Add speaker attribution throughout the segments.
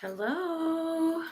Speaker 1: Hello.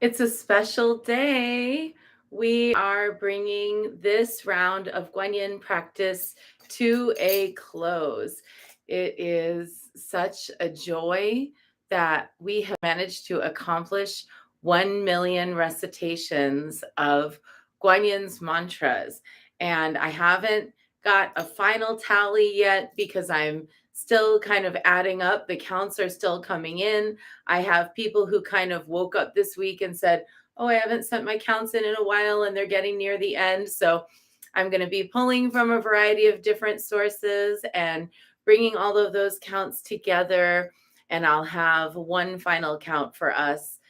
Speaker 1: It's a special day. We are bringing this round of Guanyin practice to a close. It is such a joy that we have managed to accomplish 1 million recitations of Guanyin's mantras. And I haven't got a final tally yet because I'm still kind of adding up. The counts are still coming in. I have people who kind of woke up this week and said, "Oh, I haven't sent my counts in a while," and they're getting near the end. So I'm going to be pulling from a variety of different sources and bringing all of those counts together. And I'll have one final count for us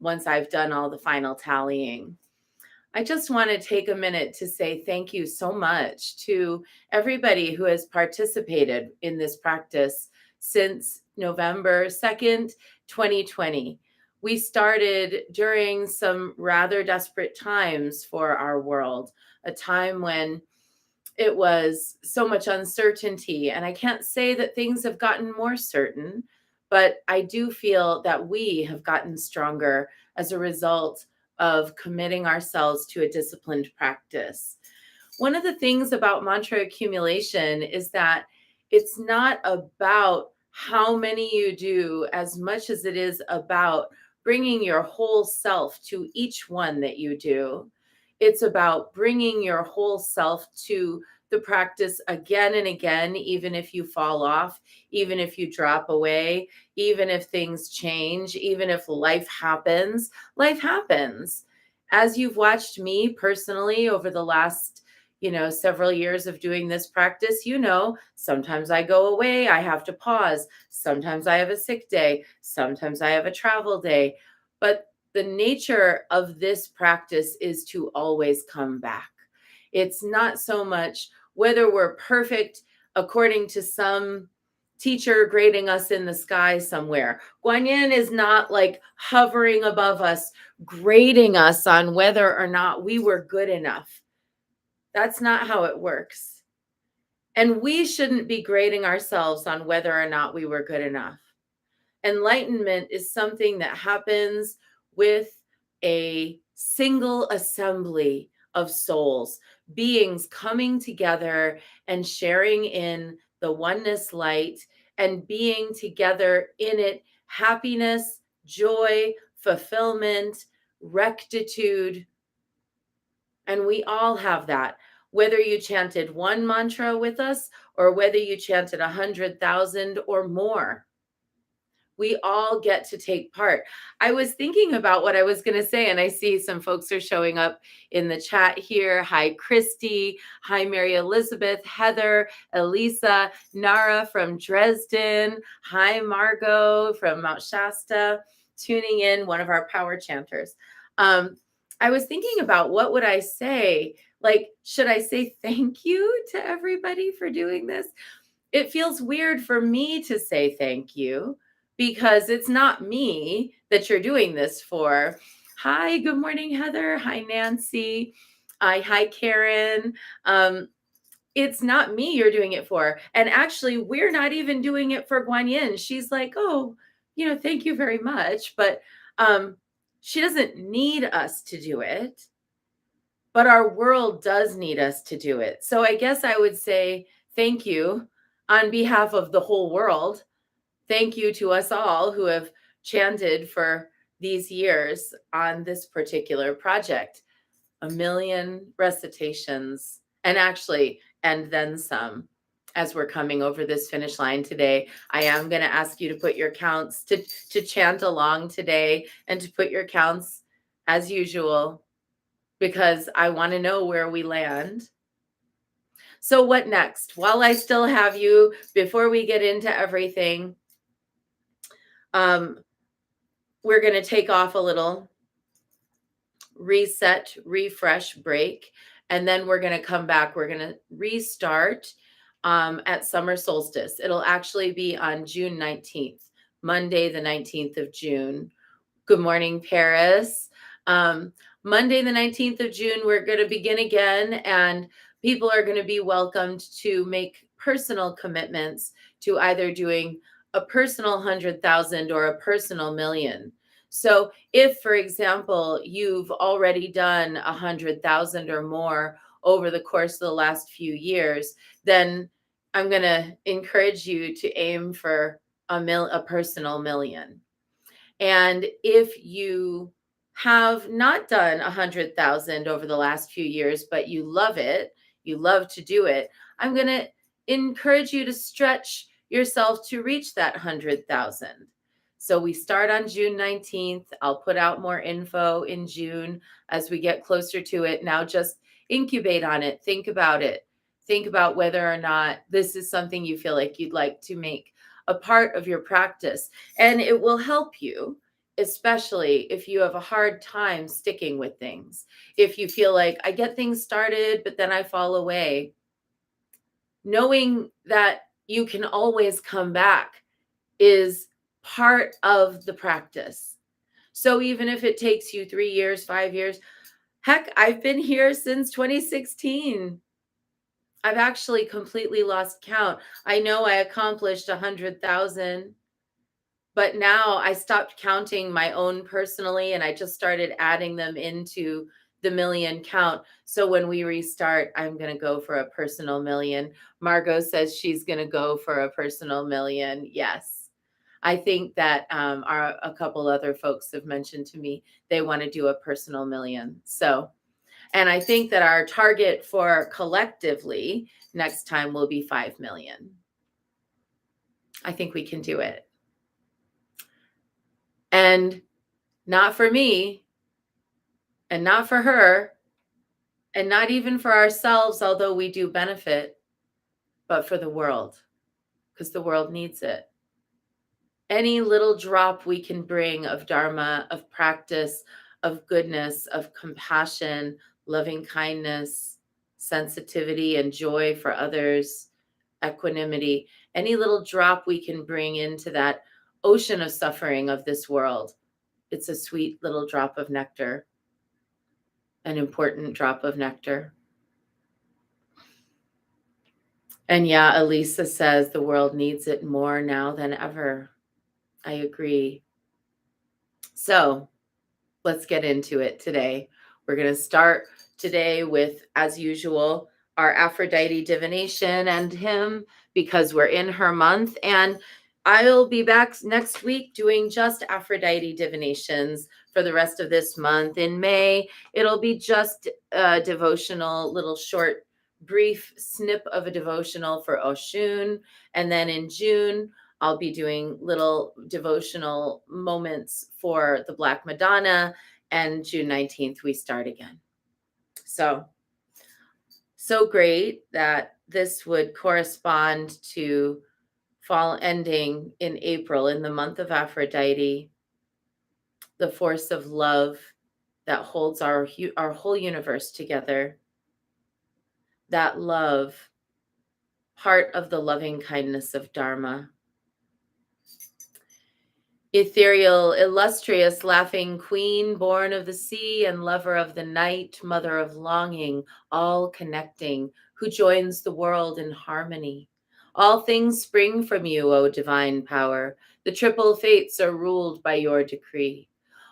Speaker 1: once I've done all the final tallying. I just want to take a minute to say thank you so much to everybody who has participated in this practice since November 2nd, 2020. We started during some rather desperate times for our world, a time when it was so much uncertainty. And I can't say that things have gotten more certain, but I do feel that we have gotten stronger as a result of committing ourselves to a disciplined practice. One of the things about mantra accumulation is that it's not about how many you do as much as it is about bringing your whole self to each one that you do. It's about bringing your whole self to the practice again and again, even if you fall off, even if you drop away, even if things change, even if life happens. Life happens. As you've watched me personally over the last several years of doing this practice, sometimes I go away, I have to pause. Sometimes I have a sick day. Sometimes I have a travel day. But the nature of this practice is to always come back. It's not so much whether we're perfect according to some teacher grading us in the sky somewhere. Guanyin is not like hovering above us, grading us on whether or not we were good enough. That's not how it works. And we shouldn't be grading ourselves on whether or not we were good enough. Enlightenment is something that happens with a single assembly of souls, beings coming together and sharing in the oneness light and being together in it, happiness, joy, fulfillment, rectitude. And we all have that. Whether you chanted one mantra with us or whether you chanted 100,000 or more, we all get to take part. I was thinking about what I was going to say, and I see some folks are showing up in the chat here. Hi, Christy. Hi, Mary Elizabeth, Heather, Elisa, Nara from Dresden. Hi, Margot from Mount Shasta, tuning in, one of our power chanters. I was thinking about what would I say? Like, should I say thank you to everybody for doing this? It feels weird for me to say thank you because it's not me that you're doing this for. Hi, good morning, Heather. Hi, Nancy. Hi, Karen. It's not me you're doing it for. And actually, we're not even doing it for Guanyin. She's like, oh, thank you very much. But she doesn't need us to do it, but our world does need us to do it. So I guess I would say thank you on behalf of the whole world. Thank you to us all who have chanted for these years on this particular project. 1 million recitations, and then some. As we're coming over this finish line today, I am going to ask you to put your counts to chant along today and to put your counts as usual, because I want to know where we land. So what next? While I still have you, before we get into everything, we're going to take off a little, reset, refresh, break, and then we're going to come back. We're going to restart at summer solstice. It'll actually be on June 19th, Monday, the 19th of June. Good morning, Paris. Monday, the 19th of June, we're going to begin again, and people are going to be welcomed to make personal commitments to either doing a personal 100,000 or a personal million. So if, for example, you've already done 100,000 or more over the course of the last few years, then I'm going to encourage you to aim for a personal million. And if you have not done 100,000 over the last few years, but you love it, you love to do it, I'm going to encourage you to stretch yourself to reach that 100,000. So we start on June 19th. I'll put out more info in June as we get closer to it. Now just incubate on it. Think about it. Think about whether or not this is something you feel like you'd like to make a part of your practice. And it will help you, especially if you have a hard time sticking with things. If you feel like I get things started, but then I fall away, knowing that you can always come back is part of the practice. So even if it takes you 3 years, 5 years, heck, I've been here since 2016. I've actually completely lost count. I know I accomplished 100,000, but now I stopped counting my own personally and I just started adding them into the million count. So when we restart, I'm going to go for a personal million. Margot says she's going to go for a personal million. Yes. I think that a couple other folks have mentioned to me they want to do a personal million. So, and I think that our target for collectively next time will be 5 million. I think we can do it. And not for me, and not for her, and not even for ourselves, although we do benefit, but for the world, because the world needs it. Any little drop we can bring of Dharma, of practice, of goodness, of compassion, loving kindness, sensitivity, and joy for others, equanimity, any little drop we can bring into that ocean of suffering of this world, it's a sweet little drop of nectar, an important drop of nectar. And yeah, Elisa says the world needs it more now than ever. I agree. So let's get into it today. We're going to start today with, as usual, our Aphrodite divination and hymn because we're in her month. And I'll be back next week doing just Aphrodite divinations for the rest of this month. In May, it'll be just a devotional, little short, brief snip of a devotional for Oshun. And then in June, I'll be doing little devotional moments for the Black Madonna. And June 19th, we start again. So great that this would correspond to fall ending in April, in the month of Aphrodite, the force of love that holds our whole universe together. That love, part of the loving kindness of Dharma. Ethereal, illustrious, laughing queen, born of the sea and lover of the night, mother of longing, all connecting, who joins the world in harmony. All things spring from you, O divine power. The triple fates are ruled by your decree.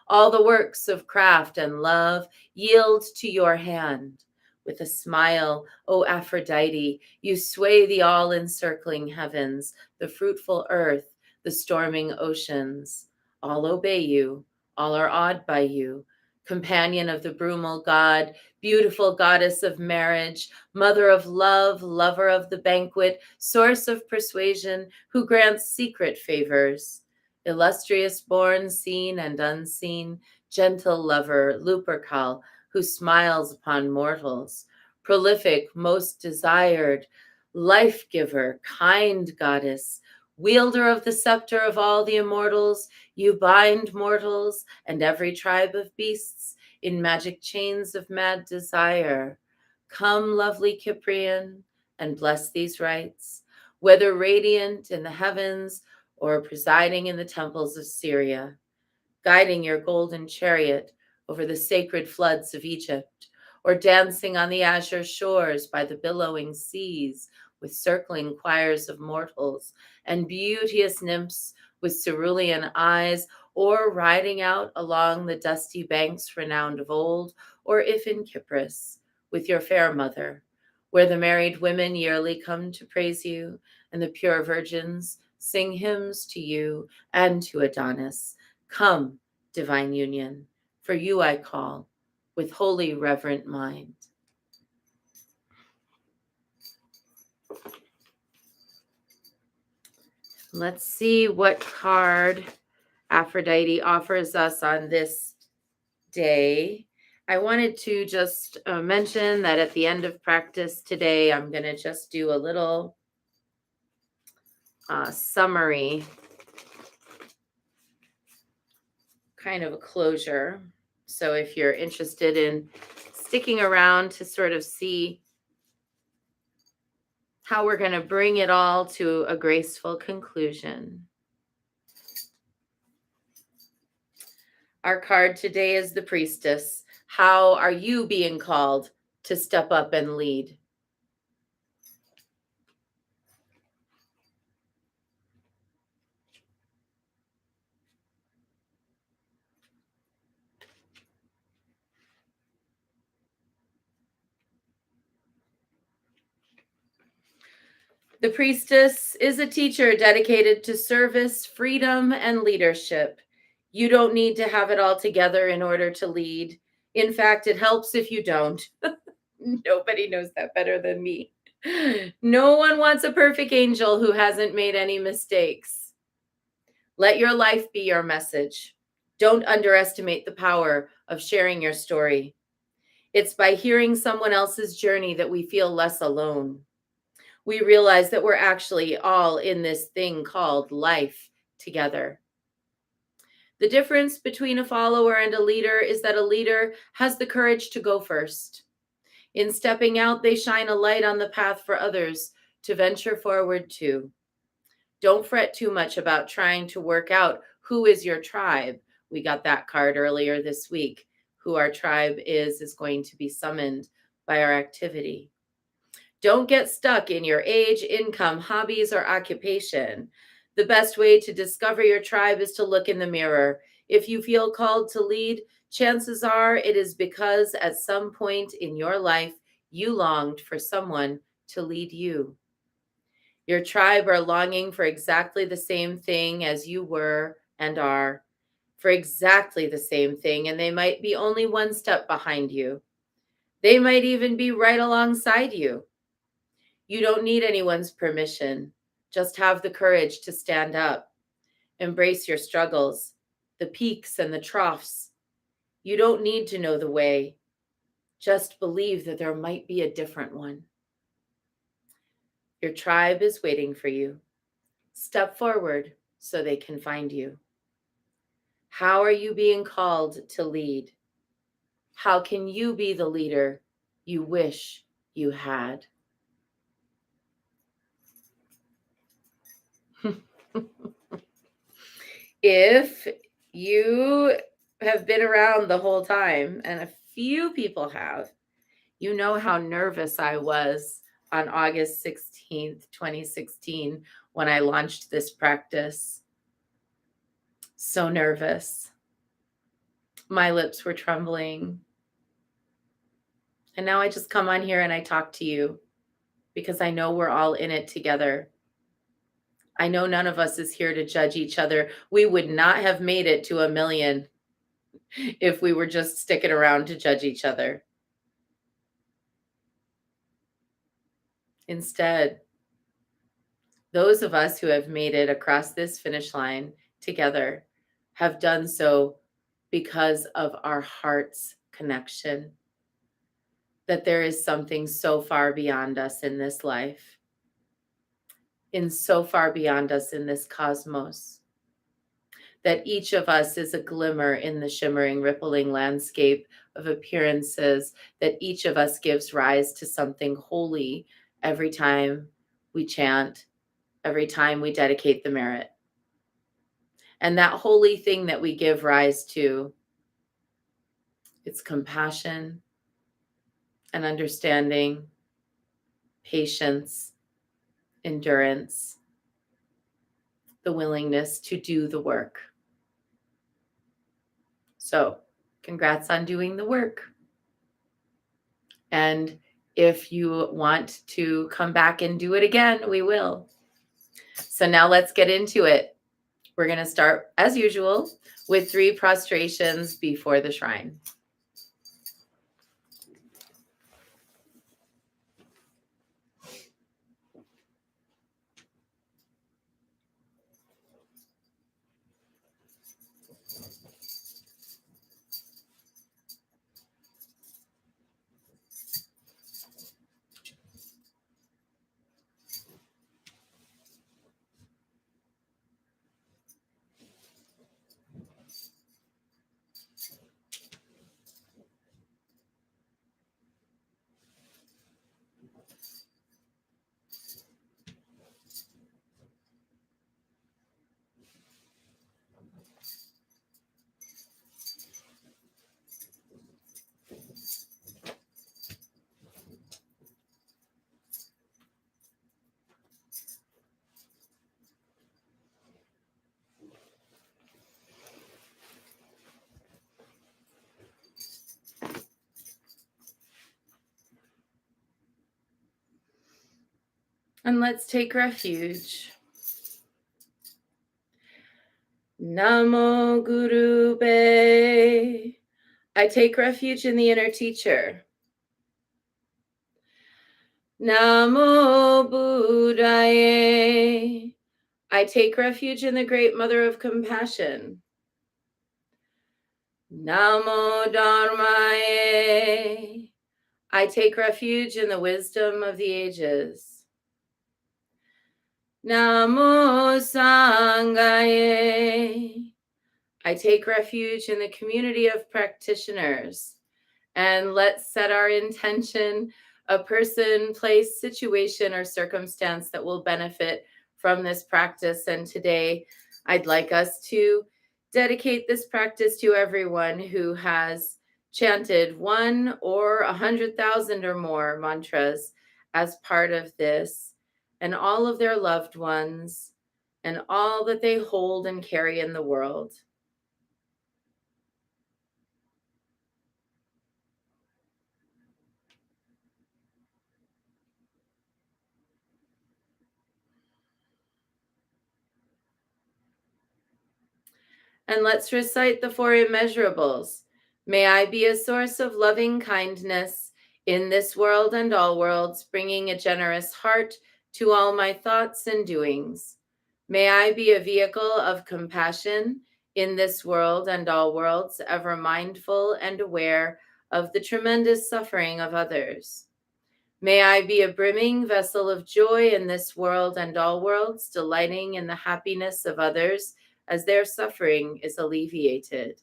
Speaker 1: All the works of craft and love yield to your hand. With a smile, O Aphrodite, you sway the all-encircling heavens, the fruitful earth, the storming oceans. All obey you, all are awed by you. Companion of the brumal god, beautiful goddess of marriage, mother of love, lover of the banquet, source of persuasion, who grants secret favors. Illustrious born, seen and unseen, gentle lover, Lupercal, who smiles upon mortals. Prolific, most desired, life giver, kind goddess, wielder of the scepter of all the immortals, you bind mortals and every tribe of beasts in magic chains of mad desire. Come, lovely Cyprian, and bless these rites, whether radiant in the heavens or presiding in the temples of Syria, guiding your golden chariot over the sacred floods of Egypt, or dancing on the azure shores by the billowing seas, with circling choirs of mortals, and beauteous nymphs with cerulean eyes, or riding out along the dusty banks renowned of old, or if in Cyprus, with your fair mother, where the married women yearly come to praise you, and the pure virgins sing hymns to you and to Adonis. Come, divine union, for you I call, with holy reverent mind. Let's see what card Aphrodite offers us on this day. I wanted to just mention that at the end of practice today, I'm going to just do a little summary, kind of a closure. So if you're interested in sticking around to sort of see how we're going to bring it all to a graceful conclusion. Our card today is the Priestess. How are you being called to step up and lead? The Priestess is a teacher dedicated to service, freedom, and leadership. You don't need to have it all together in order to lead. In fact, it helps if you don't. Nobody knows that better than me. No one wants a perfect angel who hasn't made any mistakes. Let your life be your message. Don't underestimate the power of sharing your story. It's by hearing someone else's journey that we feel less alone. We realize that we're actually all in this thing called life together. The difference between a follower and a leader is that a leader has the courage to go first. In stepping out, they shine a light on the path for others to venture forward to. Don't fret too much about trying to work out who is your tribe. We got that card earlier this week. Who our tribe is going to be summoned by our activity. Don't get stuck in your age, income, hobbies, or occupation. The best way to discover your tribe is to look in the mirror. If you feel called to lead, chances are it is because at some point in your life, you longed for someone to lead you. Your tribe are longing for exactly the same thing as you were and are, for exactly the same thing, and they might be only one step behind you. They might even be right alongside you. You don't need anyone's permission. Just have the courage to stand up. Embrace your struggles, the peaks and the troughs. You don't need to know the way. Just believe that there might be a different one. Your tribe is waiting for you. Step forward so they can find you. How are you being called to lead? How can you be the leader you wish you had? If you have been around the whole time, and a few people have, you know how nervous I was on August 16th, 2016, when I launched this practice. So nervous. My lips were trembling. And now I just come on here and I talk to you because I know we're all in it together. I know none of us is here to judge each other. We would not have made it to 1 million if we were just sticking around to judge each other. Instead, those of us who have made it across this finish line together have done so because of our heart's connection, that there is something so far beyond us in this life, in so far beyond us in this cosmos, that each of us is a glimmer in the shimmering, rippling landscape of appearances, that each of us gives rise to something holy every time we chant, every time we dedicate the merit. And that holy thing that we give rise to, it's compassion and understanding, patience, endurance, the willingness to do the work. So, congrats on doing the work. And if you want to come back and do it again, we will. So now let's get into it. We're going to start, as usual, with 3 prostrations before the shrine. And let's take refuge. Namo Guru Be. I take refuge in the inner teacher. Namo Buddhaye. I take refuge in the great mother of compassion. Namo Dharmaye. I take refuge in the wisdom of the ages. Namo Sanghaye. I take refuge in the community of practitioners. And let's set our intention, a person, place, situation, or circumstance that will benefit from this practice. And today, I'd like us to dedicate this practice to everyone who has chanted 1 or 100,000 or more mantras as part of this, and all of their loved ones, and all that they hold and carry in the world. And let's recite the 4 immeasurables. May I be a source of loving kindness in this world and all worlds, bringing a generous heart to all my thoughts and doings. May I be a vehicle of compassion in this world and all worlds, ever mindful and aware of the tremendous suffering of others. May I be a brimming vessel of joy in this world and all worlds, delighting in the happiness of others as their suffering is alleviated.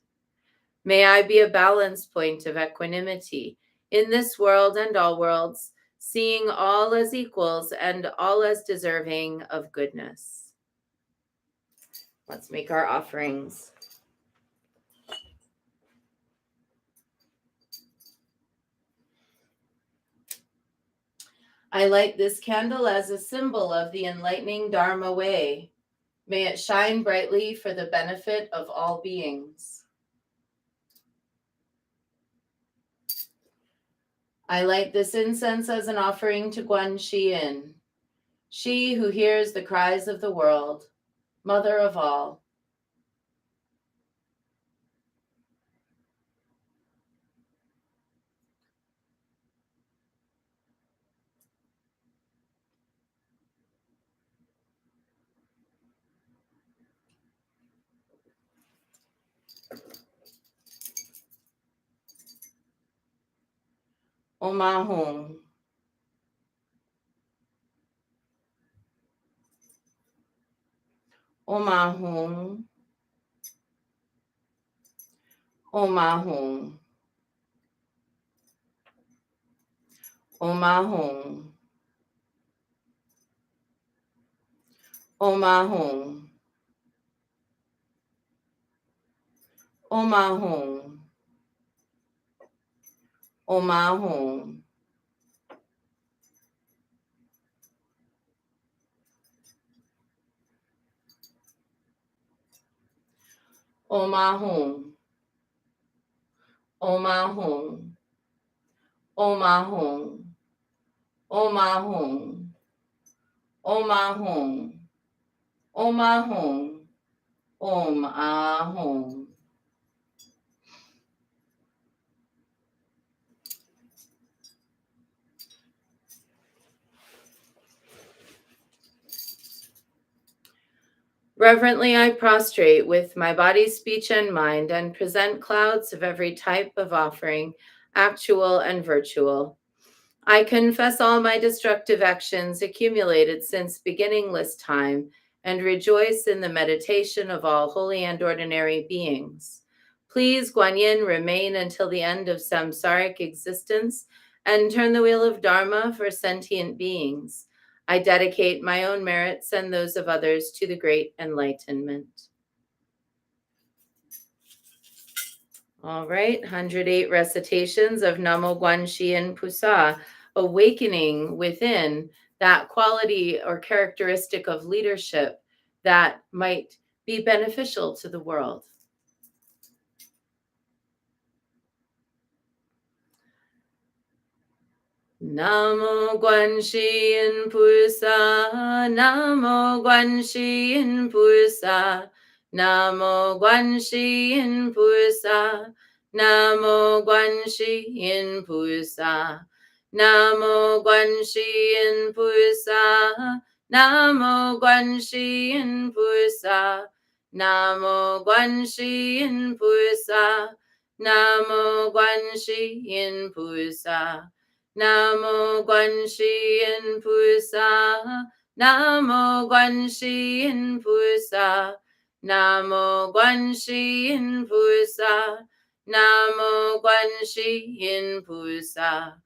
Speaker 1: May I be a balance point of equanimity in this world and all worlds, seeing all as equals and all as deserving of goodness. Let's make our offerings. I light this candle as a symbol of the enlightening Dharma way. May it shine brightly for the benefit of all beings. I light this incense as an offering to Guan Yin, she who hears the cries of the world, mother of all. Om Ahum. Om Ahum. Om Ahum. Om Ahum. Om Ahum. Om Ahum. Om Ahum. Om Ahum, Om Ahum, Om Ahum, Om Ahum, Om Ahum, Om Ahum, Om Ahum. Reverently I prostrate with my body, speech, and mind, and present clouds of every type of offering, actual and virtual. I confess all my destructive actions accumulated since beginningless time, and rejoice in the meditation of all holy and ordinary beings. Please, Guanyin, remain until the end of samsaric existence and turn the wheel of Dharma for sentient beings. I dedicate my own merits and those of others to the great enlightenment. All right, 108 recitations of Namo Guanxin Pusa, awakening within that quality or characteristic of leadership that might be beneficial to the world. Namo Guanxin Pusa, Namo Guanxin Pusa, Namo Guanxin Pusa, Namo Guanxin Pusa, Namo Guanxin Pusa, Namo Guanxin Pusa, Namo Guanxin Pusa, Namo Guanxin Pusa. Namo Guanxin Pusa, Namo Guanxin Pusa, Namo Guanxin Pusa, Namo Guanxin Pusa,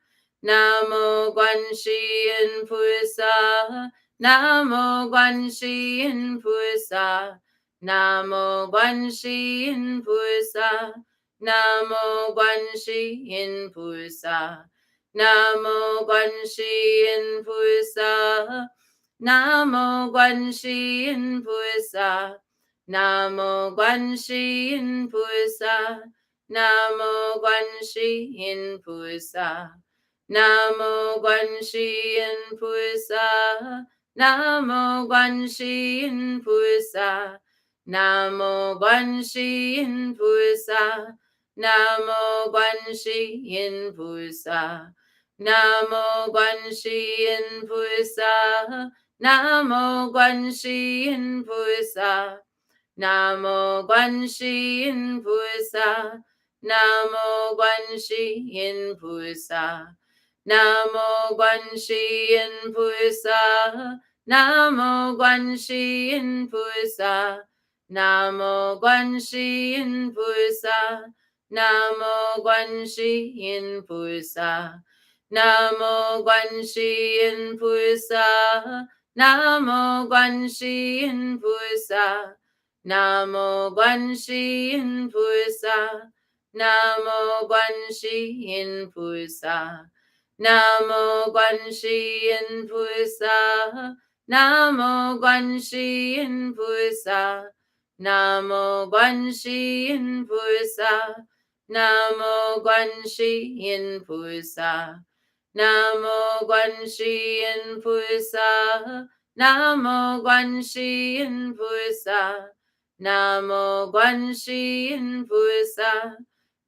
Speaker 1: Namo Guanxin Pusa, Namo Guanxin Pusa, Namo Guanxin Pusa, Namo Guanxin Pusa. Namo Guanxin Pusa, Namo Guanxin Pusa, Namo Guanxin Pusa, Namo Guanxin Pusa, Namo Guanxin Pusa, Namo Guanxin Pusa, Namo Guanxin Pusa, Namo Guanxin Pusa. Namo Guanxin Pusa, Namo Guanxin Pusa, Namo Guanxin Pusa, Namo Guanxin Pusa, Namo Guanxin Pusa, Namo Guanxin Pusa, Namo Guanxin Pusa, Namo Guanxin Pusa. Namo Guanxin Pusa, Namo Guanxin Pusa, Namo Guanxin Pusa, Namo Guanxin Pusa, Namo Guanxin Pusa, Namo Guanxin Pusa, Namo Guanxin Pusa, Namo Guanxin Pusa. Namo Guanxin Pusa, Namo Guanxin Pusa, Namo Guanxin Pusa,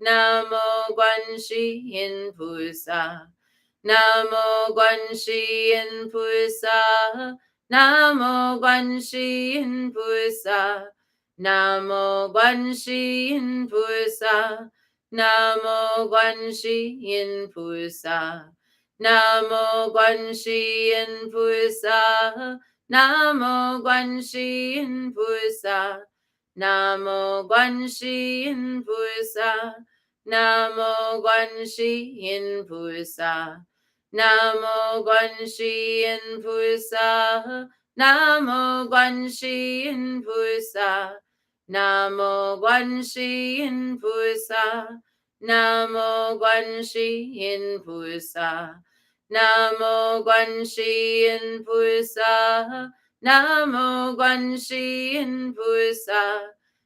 Speaker 1: Namo Guanxin Pusa, Namo Guanxin Pusa, Namo Guanxin Pusa, Namo Guanxin Pusa, Namo Guanxin Pusa. Namo Guanxin Pusa, Namo Guanxin Pusa, Namo Guanxin Pusa, Namo Guanxin Pusa, Namo Guanxin Pusa, Namo Guanxin Pusa, Namo Guanxin Pusa, Namo Guanxin Pusa, Namo Guanxin Pusa, Namo Guanxin Pusa,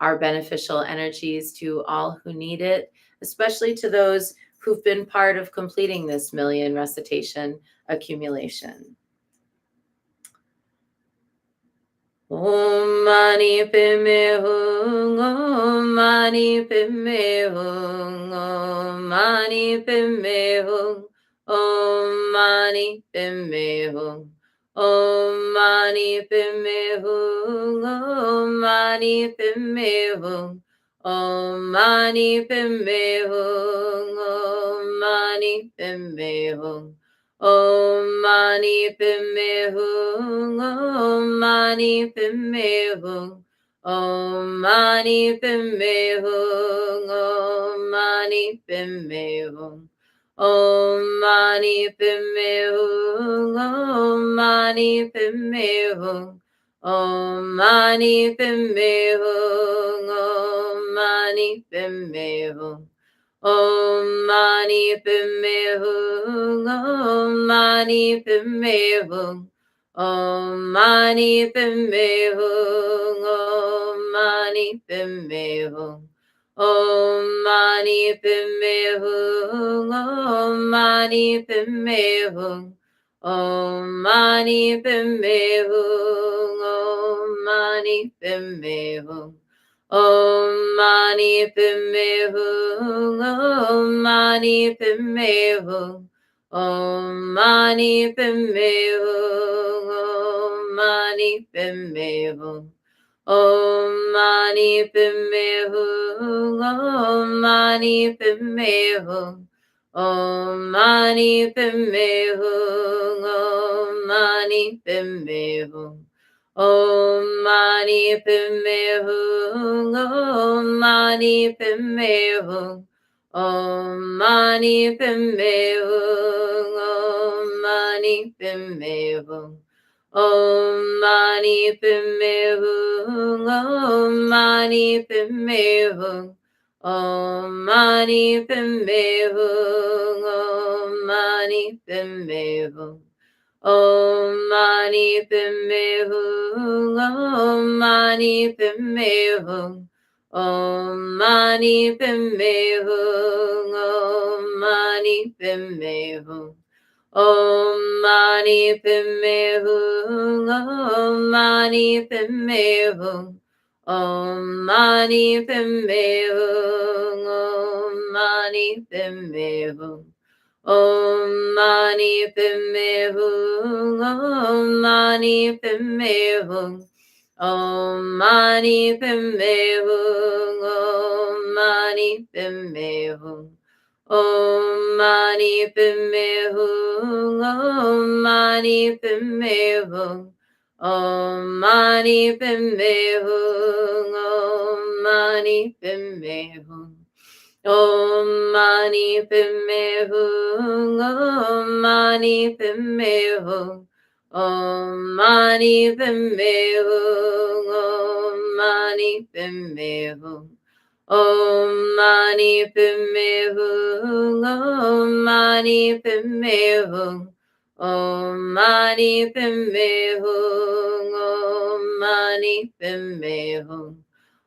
Speaker 1: our beneficial energies to all who need it, especially to those who've been part of completing this million recitation accumulation. Om Mani Padme Hum, Om Mani Padme Hum, Om Mani Padme Hum, Om Mani Padme Hum, Om Mani Padme Hum, Om Mani Padme Hum, Om Mani Padme Hum, Om Mani Padme Hum. Om Mani Padme Hum, Om Mani Padme Hum, Om Mani Padme Hum, Om Mani Padme Hum, Om Mani Padme Hum, Om Mani Padme Hum, Om Mani Padme Hum, Om Mani Padme Hum. Om Mani Padme Hum, Om Mani Padme Hum, Om Mani Padme Hum, Om Mani Padme Hum, Om Mani Padme Hum, Om Mani Padme Hum, Om Mani Padme Hum, Om Mani Padme Hum. Om Mani Padme Hum, Om Mani Padme Hum, Om Mani Padme Hum, Om Mani Padme Hum, Om Mani Padme Hum, Om Mani Padme Hum, Om Mani Padme Hum, Om Mani Padme Hum. Om Mani Padme Hum, Om Mani Padme Hum, Om Mani Padme Hum, Om Mani Padme Hum, Om Mani Padme Hum, Om Mani Padme Hum, Om Mani Padme Hum, Om Mani Padme Hum. Om Mani Padme Hum, Om Mani Padme Hum, Om Mani Padme Hum, Om Mani Padme Hum, Om Mani Padme Hum, Om Mani Padme Hum, Om Mani Padme Hum, Om Mani Padme Hum. Om Mani Padme Hum, Om Mani Padme Hum, Om Mani Padme Hum, Om Mani Padme Hum, Om Mani Padme Hum, Om Mani Padme Hum, Om Mani Padme Hum, Om Mani Padme Hum. Om Mani Padme Hum, Om Mani Padme Hum, Om Mani Padme Hum, Om Mani Padme Hum, Om Mani Padme Hum, Om Mani Padme Hum, Om Mani Padme Hum, Om Mani Padme Hum.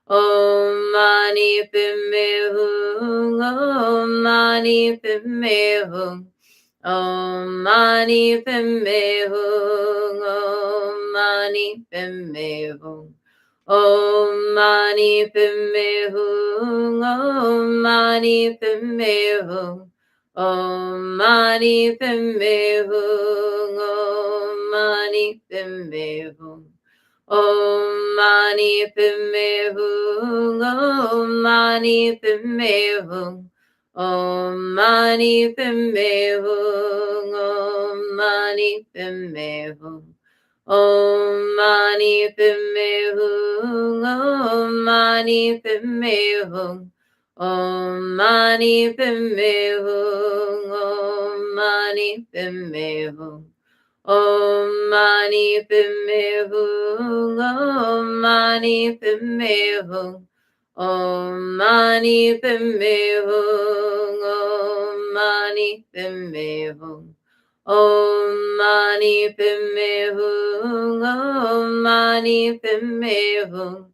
Speaker 1: Om Mani Padme Hum, Om Mani Padme Hum, Om Mani Padme Hum, Om Mani Padme Hum, Om Mani Padme Hum, Om Mani Padme Hum, Om Mani Padme Hum, Om Mani Padme Hum. Om Mani Padme Hum, Om Mani Padme Hum, Om Mani Padme Hum, Om Mani Padme Hum, Om Mani Padme Hum, Om Mani Padme Hum, Om Mani Padme Hum, Om Mani Padme Hum. Om Mani Padme Hum, Om Mani Padme Hum, Om Mani Padme Hum, Om Mani Padme Hum, Om Mani Padme Hum, Om Mani Padme Hum,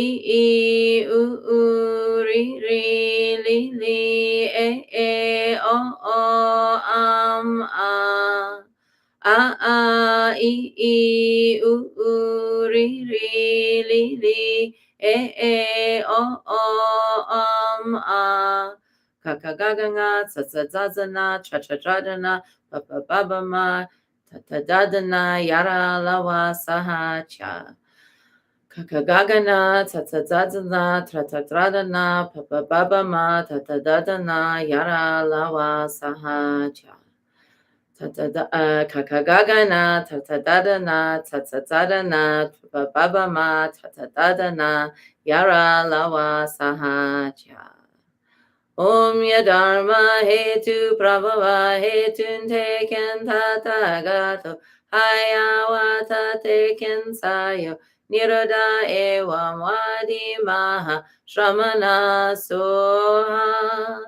Speaker 1: i, u, ri, li, o, a. I, li, a. Kakagaganga, tsatsadzazana, cha-cha-cha-dana, ba-ba-ba-ba-ma, ta-ta-da-dana, yara, lawa, saha, cha. Kakagagana, tsatsadzazana, tra-ta-tra-dana, ba-ba-ba-ba-ma, ta-ta-da-dana, yara, lawa, saha, cha. Kakagagana, ta-ta-da-da-na, ta-ta-da-da-na, ba-ba-ba-ma, ta-ta-da-da-na, yara, lawa, sahaja. Om Yadharma Hetu Prabhava Hetun Teken Tatagato Hayawata Teken Sayo Niroda Evam Vadimaha Shramana Soha.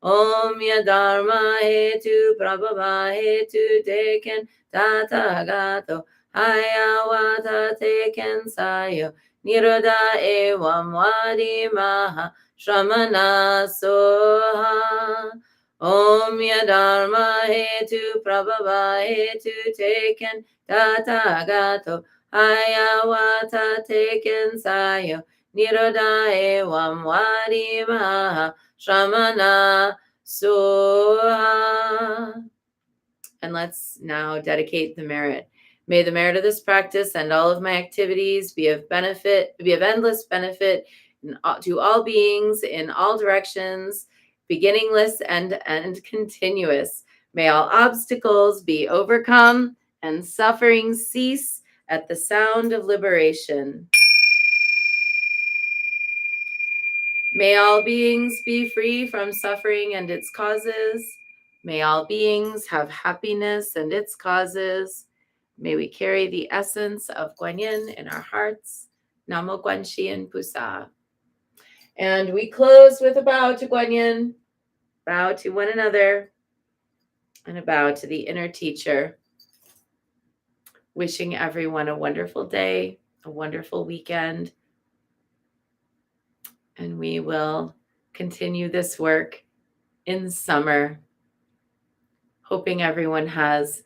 Speaker 1: Om Yadharma Hetu Prabhava Hetu Teken Tatagato Hayawata Teken Sayo Niroda Evam Vadimaha Shramana Soha. Om Yadharma Hetu Prabhava Hetu Teken Tatagato Hayawata Teken Sayo Niroda Evam Vadimaha Shramana Soha. And let's now dedicate the merit. May the merit of this practice and all of my activities be of endless benefit to all beings in all directions, beginningless and continuous. May all obstacles be overcome and suffering cease at the sound of liberation. May all beings be free from suffering and its causes. May all beings have happiness and its causes. May we carry the essence of Guanyin in our hearts. Namo Guanxin Pusa. And we close with a bow to Guanyin, bow to one another, and a bow to the inner teacher. Wishing everyone a wonderful day, a wonderful weekend. And we will continue this work in summer, hoping everyone has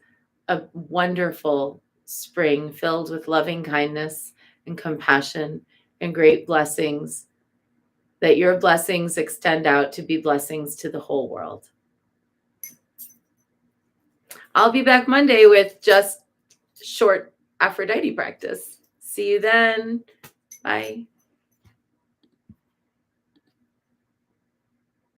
Speaker 1: a wonderful spring filled with loving kindness and compassion and great blessings, that your blessings extend out to be blessings to the whole world. I'll be back Monday with just short Aphrodite practice. See you then. Bye.